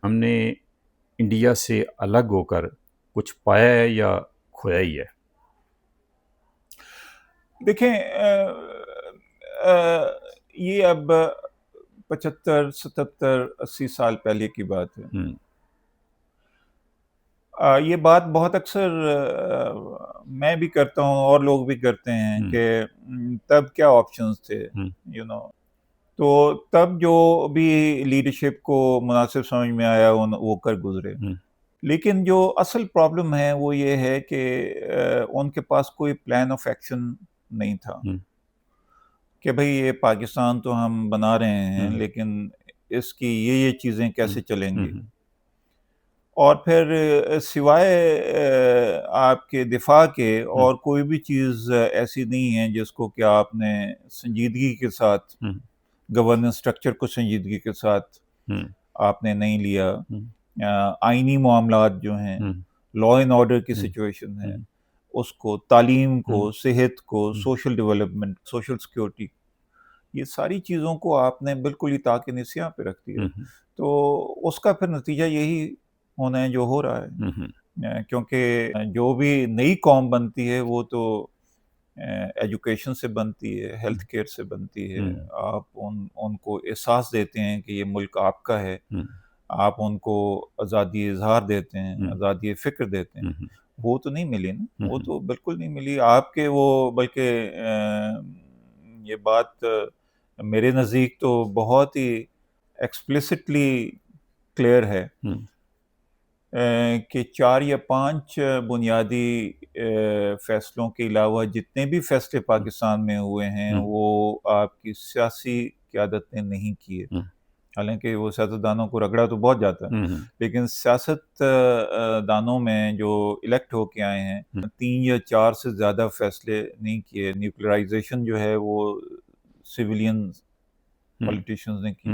ہم نے انڈیا سے الگ ہو کر کچھ پایا ہے یا کھویا ہی ہے؟ دیکھیں یہ اب 75 77 80 سال پہلے کی بات ہے. یہ بات بہت اکثر میں بھی کرتا ہوں اور لوگ بھی کرتے ہیں کہ تب کیا آپشنز تھے تو تب جو بھی لیڈرشپ کو مناسب سمجھ میں آیا وہ کر گزرے. لیکن جو اصل پرابلم ہے وہ یہ ہے کہ ان کے پاس کوئی پلان آف ایکشن نہیں تھا کہ بھئی یہ پاکستان تو ہم بنا رہے ہیں لیکن اس کی یہ چیزیں کیسے چلیں گی. اور پھر سوائے آپ کے دفاع کے اور کوئی بھی چیز ایسی نہیں ہے جس کو کہ آپ نے سنجیدگی کے ساتھ گورننس سٹرکچر کو سنجیدگی کے ساتھ آپ نے نہیں لیا. آئینی معاملات جو ہیں، لا اینڈ آرڈر کی سچویشن ہے، اس کو، تعلیم کو، صحت کو، سوشل ڈیولپمنٹ، سوشل سیکیورٹی، یہ ساری چیزوں کو آپ نے بالکل ہی تاک نسیاں پہ رکھ دیا. تو اس کا پھر نتیجہ یہی ہونا ہے جو ہو رہا ہے. کیونکہ جو بھی نئی قوم بنتی ہے وہ تو ایجوکیشن سے بنتی ہے، ہیلتھ کیئر سے بنتی ہے. آپ ان کو احساس دیتے ہیں کہ یہ ملک آپ کا ہے، آپ ان کو آزادی اظہار دیتے ہیں، آزادی فکر دیتے ہیں. وہ تو نہیں ملی نا، وہ تو بالکل نہیں ملی آپ کے. وہ بلکہ یہ بات میرے نزدیک تو بہت ہی ایکسپلیسٹلی کلیئر ہے کہ 4 یا 5 بنیادی فیصلوں کے علاوہ جتنے بھی فیصلے پاکستان میں ہوئے ہیں وہ آپ کی سیاسی قیادت نے نہیں کیے. حالانکہ وہ سیاستدانوں کو رگڑا تو بہت جاتا ہے، لیکن سیاست دانوں میں جو الیکٹ ہو کے آئے ہیں 3 یا 4 سے زیادہ فیصلے نہیں کیے. نیوکلرائزیشن جو ہے وہ سیولین پولیٹیشنز نے کی.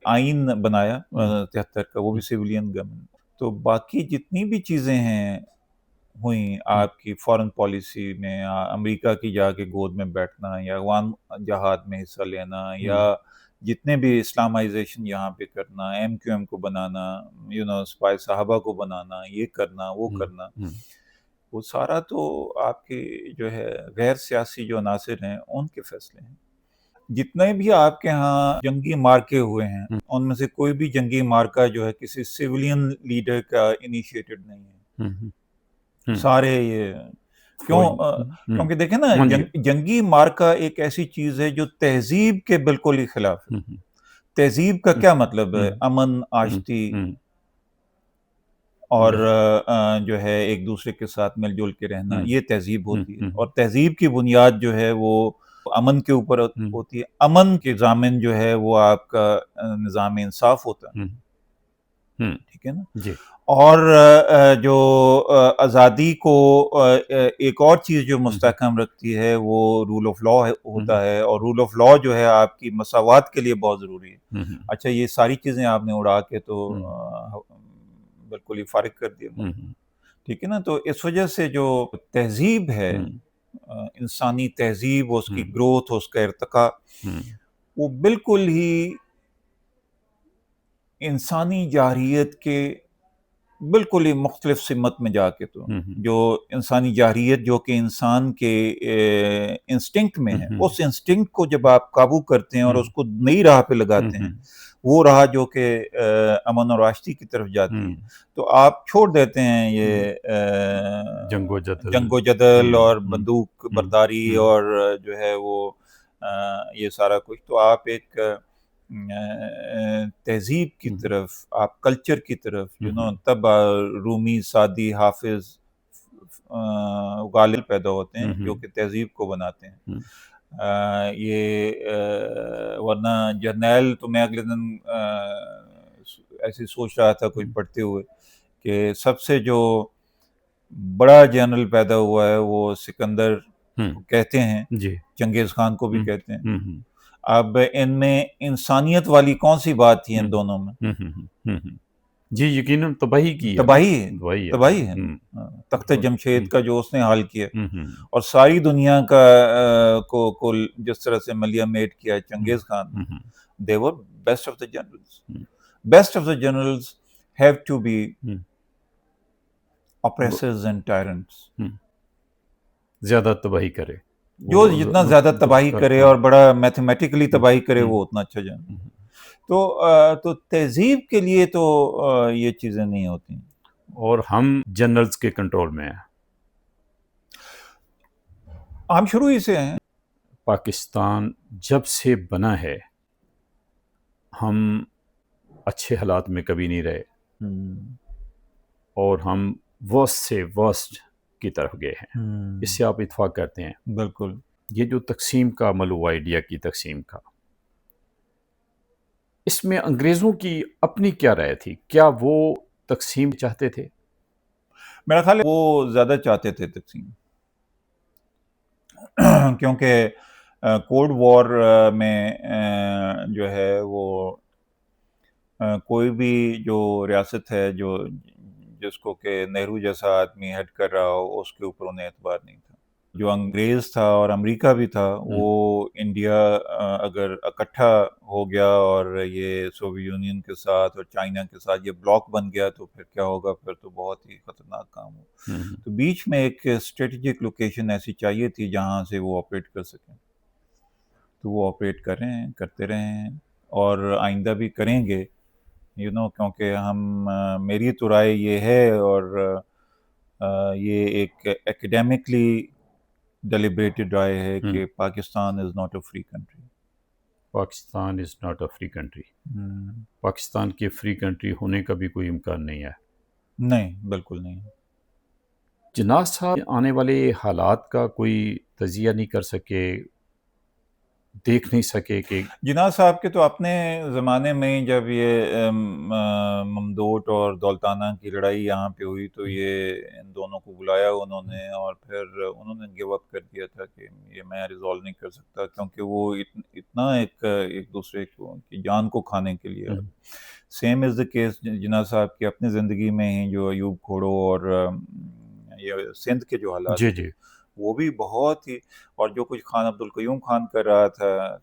آئین بنایا 73 کا، وہ بھی سیولین گورنمنٹ. تو باقی جتنی بھی چیزیں ہیں ہوئیں آپ کی فارن پالیسی میں، امریکہ کی جا کے گود میں بیٹھنا یا افغان جہاد میں حصہ لینا یا جتنے بھی اسلامائزیشن یہاں پہ کرنا، ایم کیو ایم کو بنانا، سپاہی صحابہ کو بنانا، یہ کرنا وہ کرنا، وہ سارا تو آپ کے جو ہے غیر سیاسی جو عناصر ہیں ان کے فیصلے ہیں. جتنے بھی آپ کے ہاں جنگی مارکے ہوئے ہیں ان میں سے کوئی بھی جنگی مارکہ جو ہے کسی سیولین لیڈر کا انیشیٹڈ نہیں ہے. سارے یہ کیونکہ دیکھیں نا، جنگی مارکہ ایک ایسی چیز ہے جو تہذیب کے بالکل ہی خلاف ہے. تہذیب کا کیا مطلب ہے؟ امن، آشتی اور جو ہے ایک دوسرے کے ساتھ مل جل کے رہنا، یہ تہذیب ہوتی ہے. اور تہذیب کی بنیاد جو ہے وہ امن کے اوپر ہوتی ہے. امن کے ضامن جو ہے وہ آپ کا نظام انصاف ہوتا ہے. ٹھیک ہے نا. اور جو آزادی کو ایک اور چیز جو مستحکم رکھتی ہے وہ رول آف لا ہوتا ہے. اور رول آف لا جو ہے آپ کی مساوات کے لیے بہت ضروری ہے. اچھا، یہ ساری چیزیں آپ نے اڑا کے تو بالکل ہی فارغ کر دیا. ٹھیک ہے نا. تو اس وجہ سے جو تہذیب ہے، انسانی تہذیب، اس کی گروتھ، اس کا ارتقاء، وہ بالکل ہی انسانی جارحیت کے بالکل ہی مختلف سمت میں جا کے، تو جو انسانی جارحیت جو کہ انسان کے انسٹنکٹ میں ہے، اس انسٹنکٹ کو جب آپ قابو کرتے ہیں اور اس کو نئی راہ پہ لگاتے ہیں، وہ راہ جو کہ امن اور آشتی کی طرف جاتی ہے، تو آپ چھوڑ دیتے ہیں یہ جنگ و جدل اور بندوق برداری اور جو ہے وہ یہ سارا کچھ. تو آپ ایک تہذیب کی طرف، آپ کلچر کی طرف، تب رومی، سعدی، حافظ، غالب پیدا ہوتے ہیں جو کہ تہذیب کو بناتے ہیں. یہ ورنہ جرنیل تو میں اگلے دن ایسے سوچ رہا تھا کچھ پڑھتے ہوئے کہ سب سے جو بڑا جنرل پیدا ہوا ہے وہ سکندر کہتے ہیں، چنگیز خان کو بھی کہتے ہیں. اب ان میں انسانیت والی کون سی بات تھی ان دونوں میں؟ جی یقیناً تباہی کی، تباہی ہے. تخت جمشید کا جو اس نے حال کیا اور ساری دنیا کا کو جس طرح سے ملیا میٹ کیا چنگیز Khan, they were best of the generals. have to be oppressors and tyrants. زیادہ تباہی کرے، جو جتنا زیادہ تباہی کرے اور بڑا میتھمیٹیکلی تباہی کرے وہ اتنا اچھا جانے. تو تہذیب کے لیے تو یہ چیزیں نہیں ہوتی. اور ہم جنرلز کے کنٹرول میں ہیں. ہم شروع ہی سے ہیں. پاکستان جب سے بنا ہے ہم اچھے حالات میں کبھی نہیں رہے، اور ہم ورسٹ سے ورسٹ کی طرف گئے ہیں. اس سے آپ اتفاق کرتے ہیں؟ بالکل. یہ جو تقسیم کا عمل ہوا، انڈیا کی تقسیم کا، اس میں انگریزوں کی اپنی کیا رائے تھی؟ کیا وہ تقسیم چاہتے تھے؟ میرا خیال ہے وہ زیادہ چاہتے تھے تقسیم، کیونکہ کولڈ وار میں جو ہے وہ کوئی بھی جو ریاست ہے جس کو کہ نہرو جیسا آدمی ہیڈ کر رہا ہو، اس کے اوپر انہیں اعتبار نہیں تھا. جو انگریز تھا اور امریکہ بھی تھا، وہ انڈیا اگر اکٹھا ہو گیا اور یہ سوویت یونین کے ساتھ اور چائنا کے ساتھ یہ بلاک بن گیا تو پھر کیا ہوگا؟ پھر تو بہت ہی خطرناک کام ہو. تو بیچ میں ایک اسٹریٹجک لوکیشن ایسی چاہیے تھی جہاں سے وہ آپریٹ کر سکیں. تو وہ آپریٹ کر رہے ہیں، کرتے رہے ہیں، اور آئندہ بھی کریں گے. کیونکہ میری تو رائے یہ ہے، اور یہ ایک ایکڈیمکلی ڈیلیبریٹڈ رائے ہے کہ Pakistan is not a free country. Pakistan is not a free country. Pakistan کے فری کنٹری ہونے کا بھی کوئی امکان نہیں ہے. نہیں، بالکل نہیں. جناح صاحب آنے والے حالات کا کوئی تجزیہ نہیں کر سکے، دیکھ نہیں سکے کہ جناح صاحب کے تو اپنے زمانے میں جب یہ ممدوٹ اور دولتانہ کی لڑائی یہاں پہ ہوئی تو یہ ان دونوں کو بلایا انہوں نے، اور پھر انہوں نے گیو اپ کر دیا تھا کہ یہ میں ریزالو نہیں کر سکتا، کیونکہ وہ اتنا ایک دوسرے کی جان کو کھانے کے لیے. سیم از دا کیس جناح صاحب کی اپنی زندگی میں ہی، جو ایوب کھوڑو اور یہ سندھ کے جو حالات جی وہ بھی بہت ہی، اور جو کچھ خان عبدالقیوم خان کر رہا تھا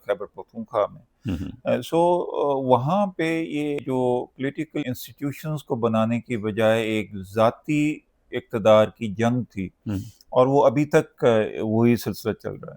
خیبر پختونخوا میں، سو وہاں پہ یہ جو پولیٹیکل انسٹیٹیوشنز کو بنانے کی بجائے ایک ذاتی اقتدار کی جنگ تھی، اور وہ ابھی تک وہی سلسلہ چل رہا ہے.